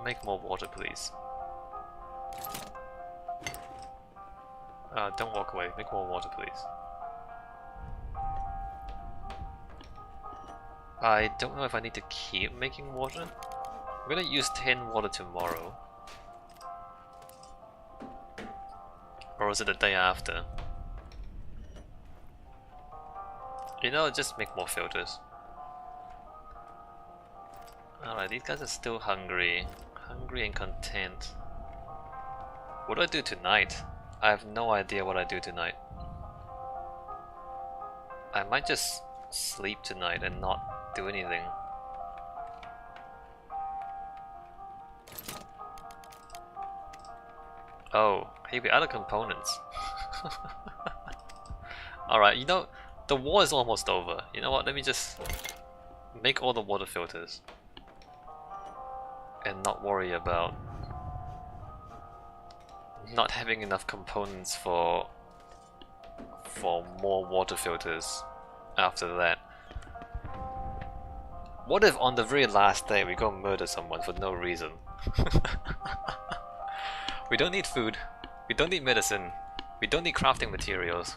Make more water, please. Don't walk away. Make more water, please. I don't know if I need to keep making water. I'm gonna use 10 water tomorrow. Or is it the day after? You know, just make more filters. Alright, these guys are still hungry. Hungry and content. What do I do tonight? I have no idea what I do tonight. I might just sleep tonight and not do anything. Oh, hey, we added components. Alright, you know, the war is almost over. You know what, let me just make all the water filters. And not worry about not having enough components for more water filters after that. What if on the very last day we go murder someone for no reason? We don't need food, we don't need medicine, we don't need crafting materials.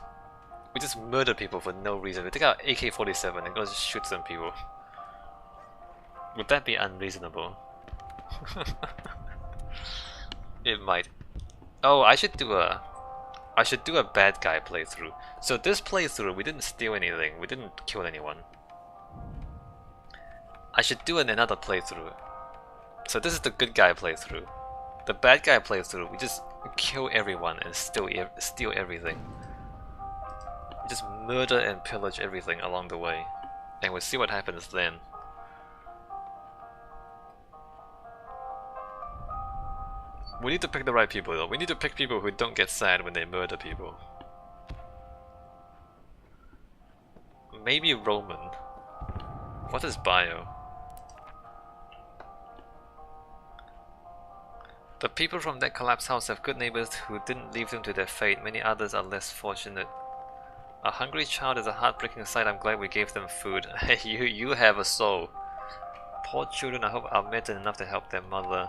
We just murder people for no reason. We take out AK-47 and go just shoot some people. Would that be unreasonable? It might. Oh, I should do a bad guy playthrough. So this playthrough, we didn't steal anything, we didn't kill anyone. I should do another playthrough. So this is the good guy playthrough. The bad guy playthrough, we just kill everyone and steal everything. We just murder and pillage everything along the way, and we'll see what happens then. We need to pick the right people though. We need to pick people who don't get sad when they murder people. Maybe Roman. What is bio? The people from that collapsed house have good neighbors who didn't leave them to their fate. Many others are less fortunate. A hungry child is a heartbreaking sight. I'm glad we gave them food. Hey, you have a soul. Poor children, I hope are meant enough to help their mother.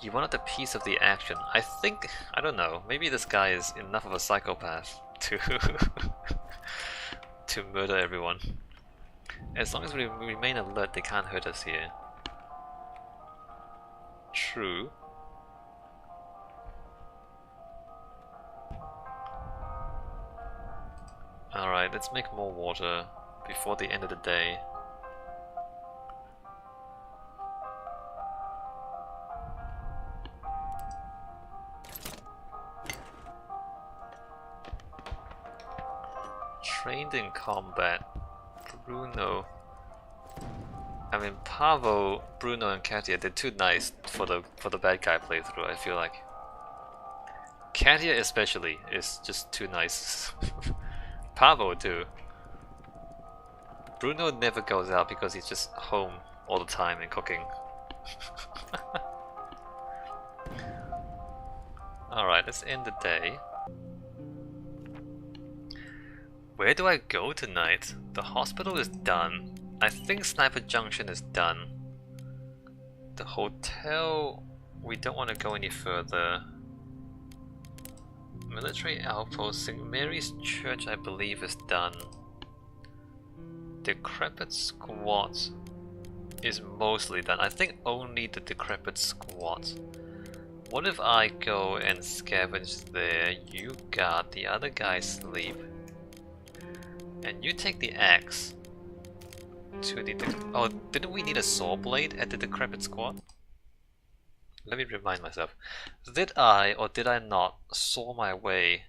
You wanted a piece of the action. I think, I don't know, maybe this guy is enough of a psychopath to to murder everyone. As long as we remain alert, they can't hurt us here. True. Alright, let's make more water before the end of the day. Trained in combat. Bruno. I mean, Pavo, Bruno, and Katia, they're too nice for the bad guy playthrough. I feel like Katia especially is just too nice. Pavo too. Bruno never goes out because he's just home all the time and cooking. Alright, let's end the day. Where do I go tonight? The hospital is done. I think Sniper Junction is done. The hotel, we don't want to go any further. Military outpost, St. Mary's Church I believe is done. Decrepit Squat is mostly done. I think only the Decrepit Squat. What if I go and scavenge there, you guard, the other guys sleep, and you take the axe to the... Oh, didn't we need a saw blade at the Decrepit Squat? Let me remind myself. Did I or did I not saw my way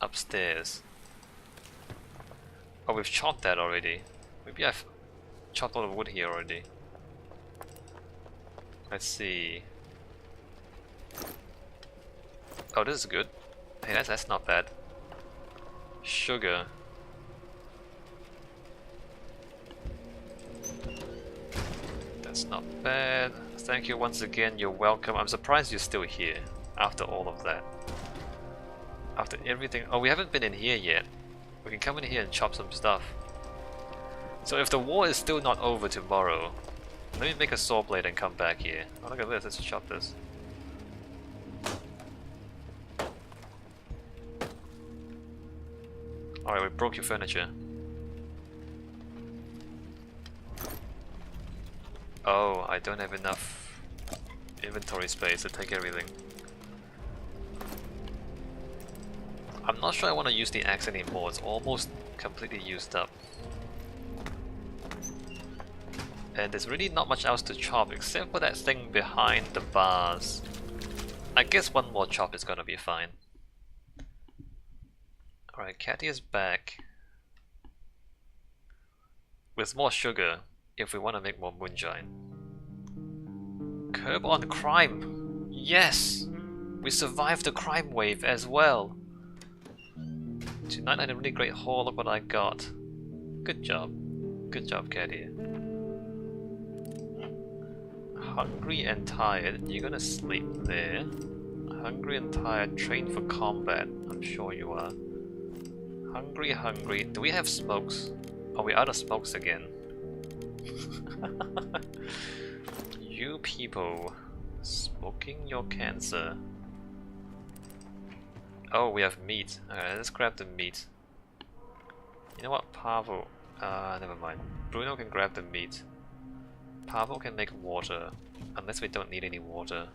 upstairs? Oh, we've chopped that already. Maybe I've chopped all the wood here already. Let's see. Oh, this is good. Hey, that's not bad. Sugar. That's not bad. Thank you once again, you're welcome. I'm surprised you're still here after all of that. After everything. Oh, we haven't been in here yet. We can come in here and chop some stuff. So if the war is still not over tomorrow, let me make a saw blade and come back here. Oh, look at this, let's chop this. Alright, we broke your furniture. Oh, I don't have enough inventory space to take everything. I'm not sure I want to use the axe anymore, it's almost completely used up. And there's really not much else to chop except for that thing behind the bars. I guess one more chop is gonna be fine. Alright, Catty is back. With more sugar, if we want to make more moonshine. Curb on crime! Yes! We survived the crime wave as well! Tonight I had a really great haul, look what I got. Good job. Good job, Catty. Hungry and tired, you're gonna sleep there. Hungry and tired, train for combat, I'm sure you are. Hungry, hungry. Do we have smokes? Are we out of smokes again? You people, smoking your cancer. Oh, we have meat. Alright, let's grab the meat. You know what, Pavel? Never mind. Bruno can grab the meat. Pavel can make water, unless we don't need any water.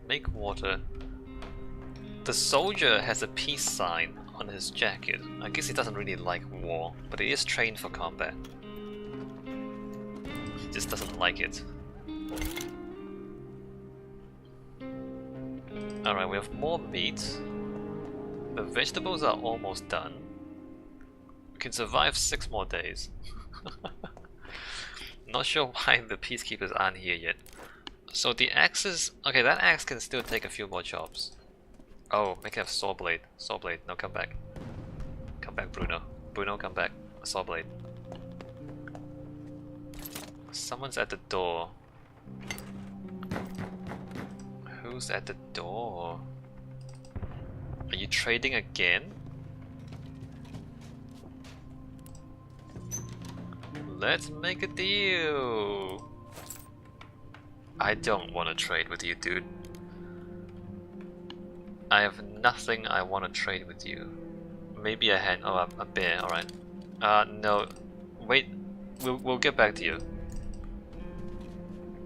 Make water. The soldier has a peace sign on his jacket. I guess he doesn't really like war, but he is trained for combat. He just doesn't like it. Alright, we have more meat. The vegetables are almost done. We can survive 6 more days. Not sure why the peacekeepers aren't here yet. So the axes... Okay, that axe can still take a few more chops. Oh, make a saw blade. Saw blade. No, come back. Come back, Bruno. Bruno, come back. A saw blade. Someone's at the door. Who's at the door? Are you trading again? Let's make a deal! I don't want to trade with you, dude. I have nothing I want to trade with you. Maybe a hand. Oh, a bear. Alright. No. Wait. We'll get back to you.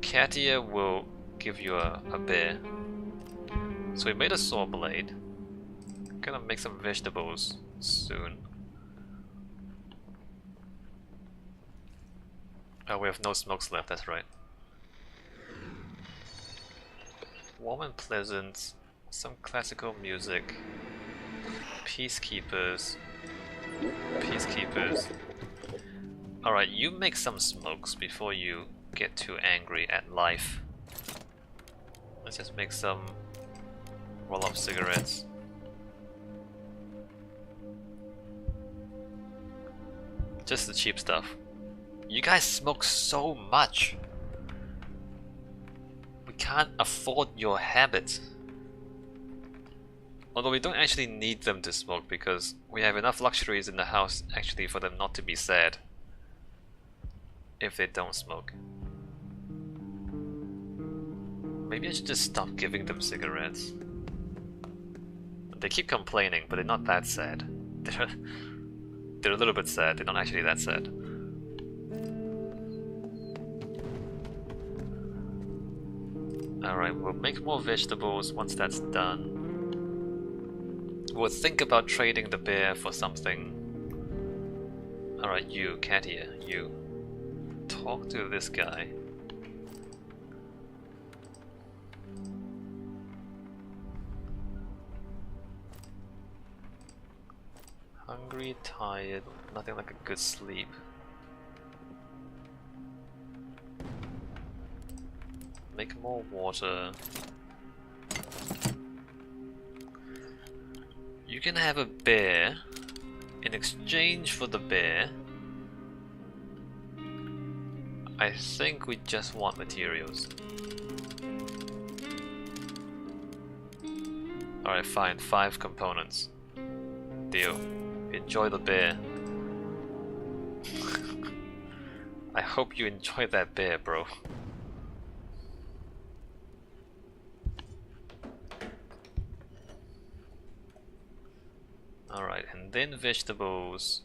Katia will give you a bear. So we made a saw blade. Gonna make some vegetables soon. Oh, we have no smokes left, that's right. Warm and pleasant, some classical music. Peacekeepers. Peacekeepers. Alright, you make some smokes before you get too angry at life. Let's just make some roll-up cigarettes. Just the cheap stuff. You guys smoke so much. We can't afford your habits. Although we don't actually need them to smoke because we have enough luxuries in the house actually for them not to be sad if they don't smoke. Maybe I should just stop giving them cigarettes. They keep complaining, but they're not that sad. They're a little bit sad, they're not actually that sad. Alright, we'll make more vegetables once that's done. We'll think about trading the bear for something. Alright, you, Katia, you. Talk to this guy. Hungry, tired, nothing like a good sleep. Make more water. You can have a bear. In exchange for the bear, I think we just want materials. Alright, fine, 5 components. deal. Enjoy the bear. I hope you enjoy that bear, bro. Alright, and then vegetables.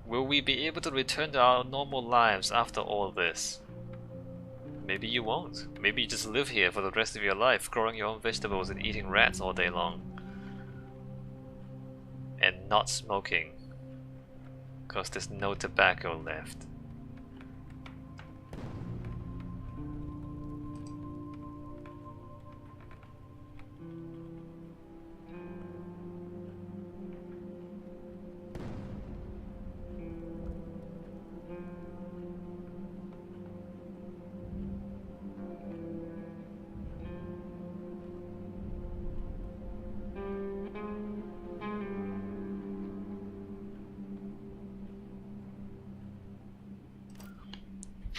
Will we be able to return to our normal lives after all this? Maybe you won't. Maybe you just live here for the rest of your life, growing your own vegetables and eating rats all day long. And not smoking. Because there's no tobacco left.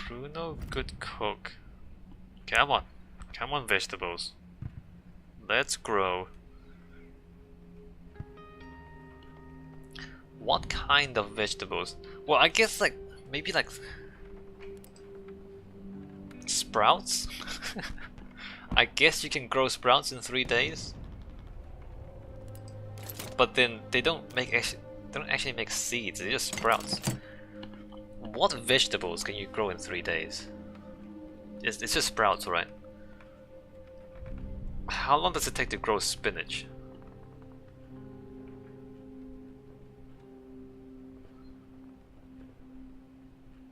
Bruno, good cook. Come on. Come on, vegetables. Let's grow. What kind of vegetables? Well, I guess like, maybe like sprouts? I guess you can grow sprouts in 3 days. But then they don't actually make seeds, they're just sprouts. What vegetables can you grow in 3 days? It's just sprouts, right? How long does it take to grow spinach?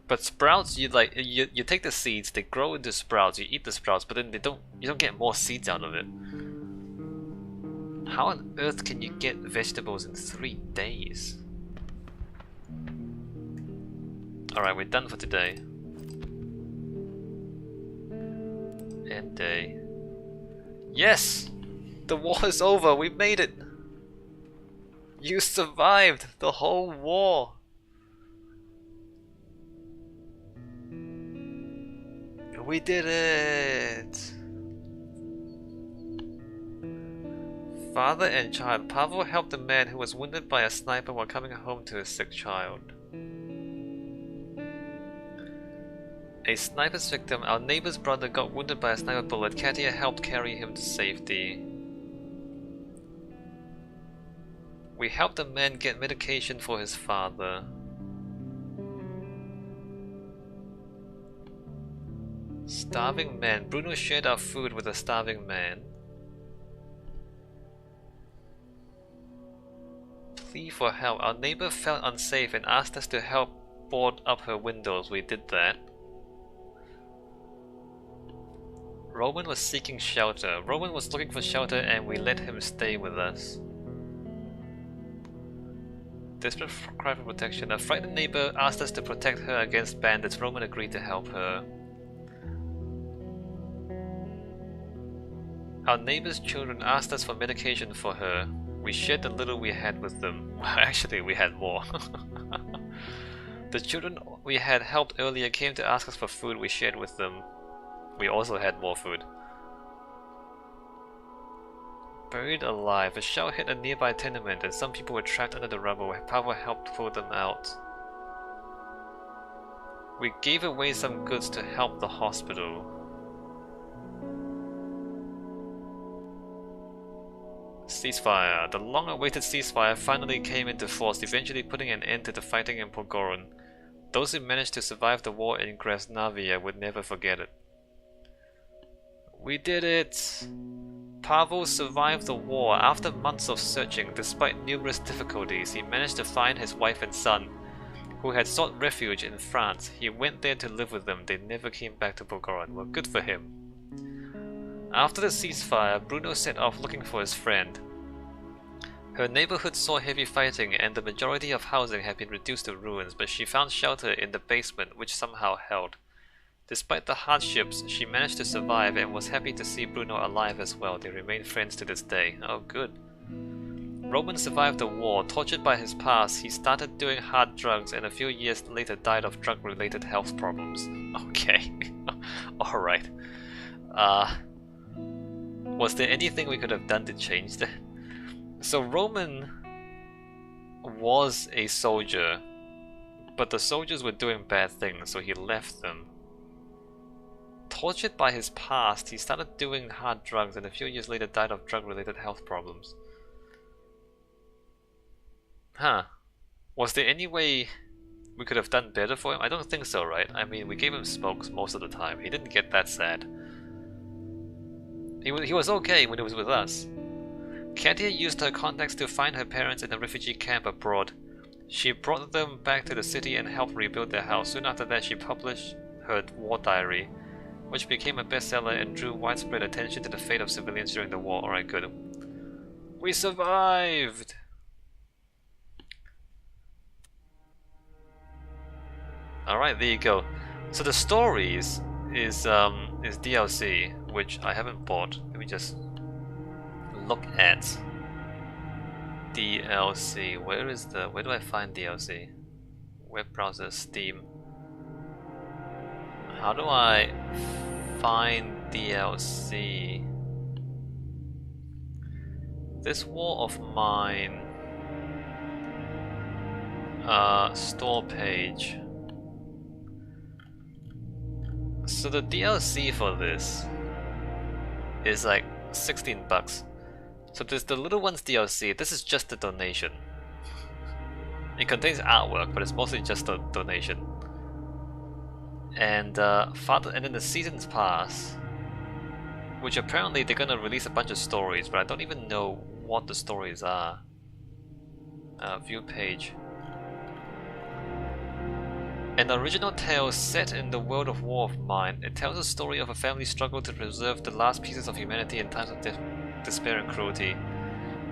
But sprouts, you take the seeds, they grow into sprouts, you eat the sprouts, but then you don't get more seeds out of it. How on earth can you get vegetables in 3 days? Alright, we're done for today. End day. Yes! The war is over, we made it! You survived the whole war! We did it! Father and child. Pavel helped a man who was wounded by a sniper while coming home to his sick child. A sniper's victim, our neighbor's brother, got wounded by a sniper bullet. Katia helped carry him to safety. We helped a man get medication for his father. Starving man. Bruno shared our food with a starving man. Plea for help. Our neighbor felt unsafe and asked us to help board up her windows. We did that. Roman was seeking shelter. Roman was looking for shelter and we let him stay with us. Desperate cry for protection. A frightened neighbor asked us to protect her against bandits. Roman agreed to help her. Our neighbor's children asked us for medication for her. We shared the little we had with them. Actually, we had more. The children we had helped earlier came to ask us for food. We shared with them. We also had more food. Buried alive. A shell hit a nearby tenement and some people were trapped under the rubble. Pavel helped pull them out. We gave away some goods to help the hospital. Ceasefire. The long-awaited ceasefire finally came into force, eventually putting an end to the fighting in Podgoryn. Those who managed to survive the war in Krasnavia would never forget it. We did it! Pavel survived the war. After months of searching, despite numerous difficulties, he managed to find his wife and son, who had sought refuge in France. He went there to live with them. They never came back to Podgoryn. Well, good for him. After the ceasefire, Bruno set off looking for his friend. Her neighborhood saw heavy fighting and the majority of housing had been reduced to ruins, but she found shelter in the basement, which somehow held. Despite the hardships, she managed to survive and was happy to see Bruno alive as well. They remain friends to this day. Oh, good. Roman survived the war. Tortured by his past, he started doing hard drugs and a few years later died of drug-related health problems. Okay. Alright. Was there anything we could have done to change that? So Roman was a soldier, but the soldiers were doing bad things, so he left them. Tortured by his past, he started doing hard drugs and a few years later died of drug-related health problems. Huh. Was there any way we could have done better for him? I don't think so, right? I mean, we gave him smokes most of the time. He didn't get that sad. He was okay when he was with us. Katia used her contacts to find her parents in a refugee camp abroad. She brought them back to the city and helped rebuild their house. Soon after that, she published her war diary, which became a bestseller and drew widespread attention to the fate of civilians during the war. Alright, good. We survived! Alright, there you go. So the stories is DLC, which I haven't bought. Let me just look at DLC. Where do I find DLC? Web browser, Steam. How do I find DLC? This War of Mine store page. So the DLC for this is like 16 bucks. So there's the Little Ones DLC. This is just a donation. It contains artwork, but it's mostly just a donation. And and then the Seasons Pass, which apparently they're gonna release a bunch of stories, but I don't even know what the stories are. View page. An original tale set in the world of War of Mine. It tells a story of a family struggle to preserve the last pieces of humanity in times of despair and cruelty.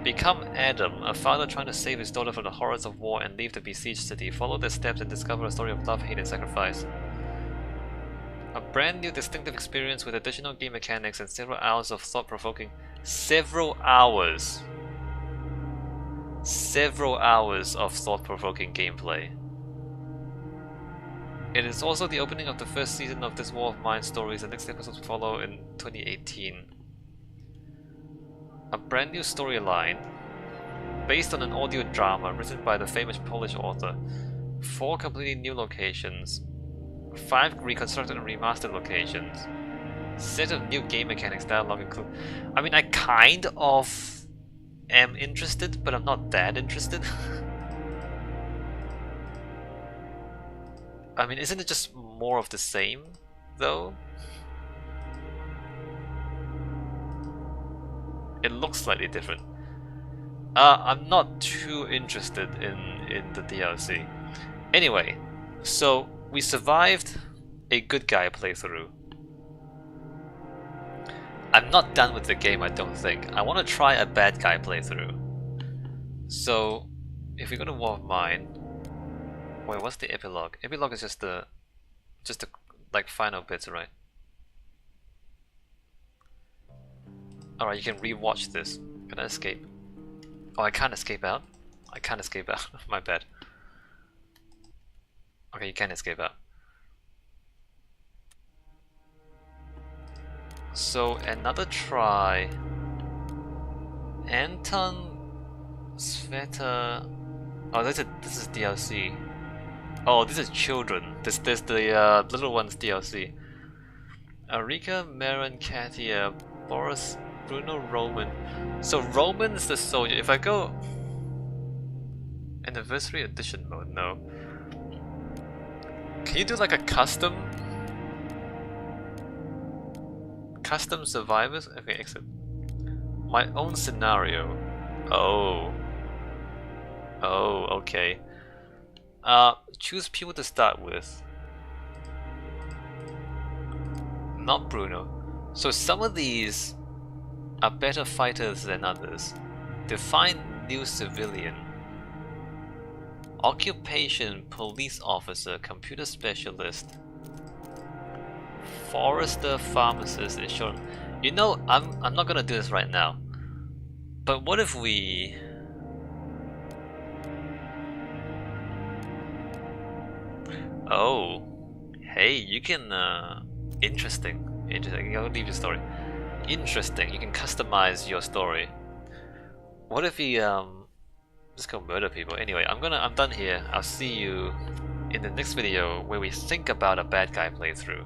Become Adam, a father trying to save his daughter from the horrors of war and leave the besieged city. Follow their steps and discover a story of love, hate, and sacrifice. A brand new distinctive experience with additional game mechanics and several hours of thought-provoking... Several hours of thought-provoking gameplay. It is also the opening of the first season of this War of Mine stories. The next episodes follow in 2018. A brand new storyline based on an audio drama written by the famous Polish author. 4 completely new locations. 5 reconstructed and remastered locations. Set of new game mechanics, dialogue include... I mean, I kind of am interested, but I'm not that interested. I mean, isn't it just more of the same, though? It looks slightly different. I'm not too interested in the DLC. Anyway, so we survived a good guy playthrough. I'm not done with the game, I don't think. I want to try a bad guy playthrough. So, if we go to War of Mine... Wait, what's the epilogue? Epilogue is just the like final bits, right? Alright, you can re-watch this. Can I escape? Oh, I can't escape out? I can't escape out. My bad. Okay, you can escape out. So, another try. Anton Sveta... Oh, this is DLC. Oh, this is children. There's the Little Ones DLC. Arika, Marin, Katia, Boris, Bruno, Roman. So Roman's the soldier. If I go Anniversary Edition mode, no. Can you do like a custom survivors? Okay, exit. My own scenario. Oh, okay. Choose people to start with. Not Bruno. So some of these are better fighters than others. Define new civilian. Occupation, police officer, computer specialist, forester, pharmacist, insurance. You know, I'm not gonna do this right now. But what if we... Oh, hey, you can, interesting, I'll leave your story. Interesting, you can customize your story. What if he just go murder people? Anyway, I'm done here. I'll see you in the next video where we think about a bad guy playthrough.